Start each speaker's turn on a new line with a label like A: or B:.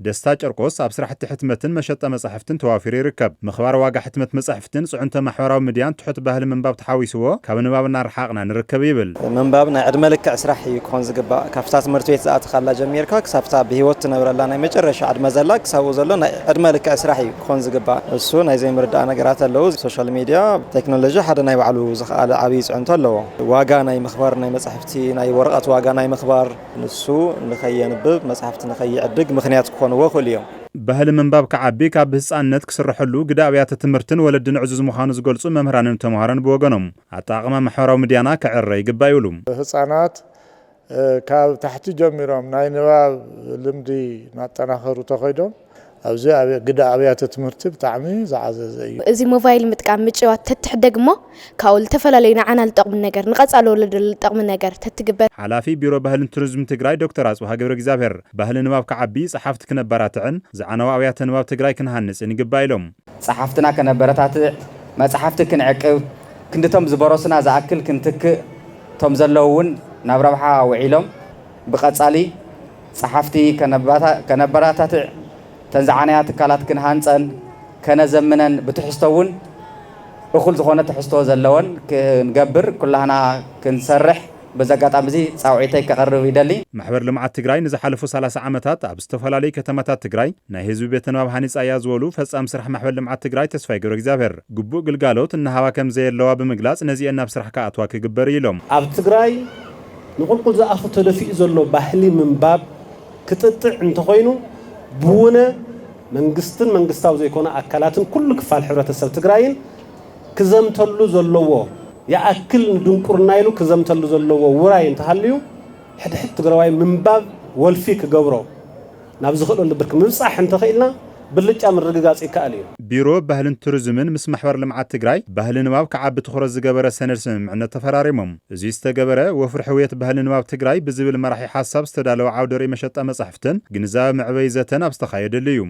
A: دستا ጨርቆስ ኣብ ስራሕቲ ሕትመትን መሸጣ መጻሕፍትን ተዋፊሩ ይርከብ ምኽባር ዋጋ ሕትመት መጻሕፍትን ጽዑንተ ማሕበራዊ ሚድያን ትሑት ባህሊ ምንባብ ተሓዊስዎ ካብ ንባብና ርሓቕና ንርከብ ይብል
B: ምንባብ ናይ ዕድመ ልክዕ ስራሕ እዩ ክኾን ዝግባእ ካብታ ትምህርቲ ቤት ዝኣትኻ ላ ጀሚርካ ክሳብታ ብሂወት ትነብረላ ናይ መጨረሻ ዕድመ ዘላ ክሳብኡ ዘሎ ናይ ዕድመ ልክዕ ስራሕ እዩ ክኾን ዝግባእ እሱ ናይ ዘይምርዳእ ነገራት ኣለዉ ሶሻል ሚድያ ቴክኖሎጂ ሓደ ናይ ባዕሉ ዝኽኣለ ዓብዪ ጽዕንቶ ኣለዎ ዋጋ ናይ ምኽባር ናይ መጻሕፍቲ ናይ ወረቐት ዋጋ ናይ ምኽባር ንሱ ንኸየንብብ መጻሕፍቲ ንኸይዕድግ ምኽንያት ክኾንዎ ክእሉ እዮም ባህሊ ምንባብ ከዓቢ ካብ ህፃንነት ክስርሐሉ ግዳ ኣብያተ ትምህርትን ወለድን ዕዙዝ ምዃኑ ዝገልጹ መምህራንን ተማሃሮን ብወገኖም ኣጠቓቕማ ማሕበራዊ ሚድያና ክዕረ ይግባእ ይብሉ
C: ህፃናት ካብ ታሕቲ ጀሚሮም ናይ ንባብ ልምዲ ናጠናኸሩ ተኸይዶም ኣብዚ ግዳ ኣብያተ ትምህርቲ ብጣዕሚ ዝዓዘዘ እዩ
D: እዚ ሞባይል ምጥቃም ምጭዋት ተትሕደግሞ ካውል ተፈላለዩና ዓና ልጠቕም ነገር ንቐጻለ ወለዶ ልጠቕም ነገር ተትግበር
A: ሓላፊ ቢሮ ባህልን ቱሪዝም ትግራይ ዶክተር ኣጽብሃ ገብረ እግዚአብሔር ባህሊ ንባብ ከዓቢ ጸሓፍቲ ክነበራትዕን ዝዓነዋ ኣብያተ ንባብ ትግራይ ክንሃንጽን ይግባእ ኢሎም
E: ጸሓፍትና ከነበረታትዕ መጽሓፍቲ ክንዕቅብ ክንድቶም ዝበረሱና ዝኣክል ክንትክእ ቶም ዘለውን ናብ ረብሓ ውዒሎም ብቐጻሊ ጸሓፍቲ ከነበራታትዕ ተንዛዓናያ ትካላት ክንሃንጸን ከነዘምነን ብትሕዝቶውን እኹል ዝኾነ ትሕዝቶ ዘለወን ክንገብር ኩላህና ክንሰርሕ በዛጋጣሚ እዚ ጻውዒተይ ከቕርብ ይደሊ
A: ማሕበር ልምዓት ትግራይ ንዝሓለፉ 30 ዓመታት ኣብ ዝተፈላለዩ ከተማታት ትግራይ ናይ ህዝቢ ቤተ ንባብ ሃኒጻ እያ ዝበሉ ፈጻሚ ስራሕ ማሕበር ልምዓት ትግራይ ተስፋይ ገብረ እግዚአብሔር ግቡእ ግልጋሎት እናሃባ ከም ዘየለዋ ብምግላጽ ነዚአን ናብ ስራሕ ከኣትዋ ክግበር ኢሎም
F: ኣብ ትግራይ ንቁልቁል ዝኣፉ ተደፊኡ ዘሎ ባህሊ ምንባብ ክትጥዕ እንተኾይኑ ብውነ መንግስትን መንግስታዊ ዘይኮነ ኣካላትን ኩሉ ክፋል ሕብረተሰብ ትግራይን ክዘምተሉ ዘለዎ ያኣክል ድንቁርና ኢሉ ክዘምተሉ ዘለዎ ውራይ እንተሃልዩ ሕድሕድ ትግራዋይ ምንባብ ወልፊ ክገብሮ ናብ ዝኽእለሉ ብርክ ምብጻሕ እንተኽኢልና ብልጫ ምርግጋጽ ይከኣል እዩ
A: ቢሮ ባህልን ቱሪዝምን ምስ ማሕበር ልምዓት ትግራይ ባህሊ ንባብ ከዓቢ ትኹረት ዝገበረ ሰነድ ስምምዕነት ተፈራሪሞም እዚ ዝተገበረ ወፍሪ ሕውየት ባህሊ ንባብ ትግራይ ብዝብል መራሒ ሓሳብ ዝተዳለወ ዓውደ ርኡይ መሸጣ መጻሕፍትን ግንዛበ መዕበይ ዘተን ኣብ ዝተኻየደሉ እዩ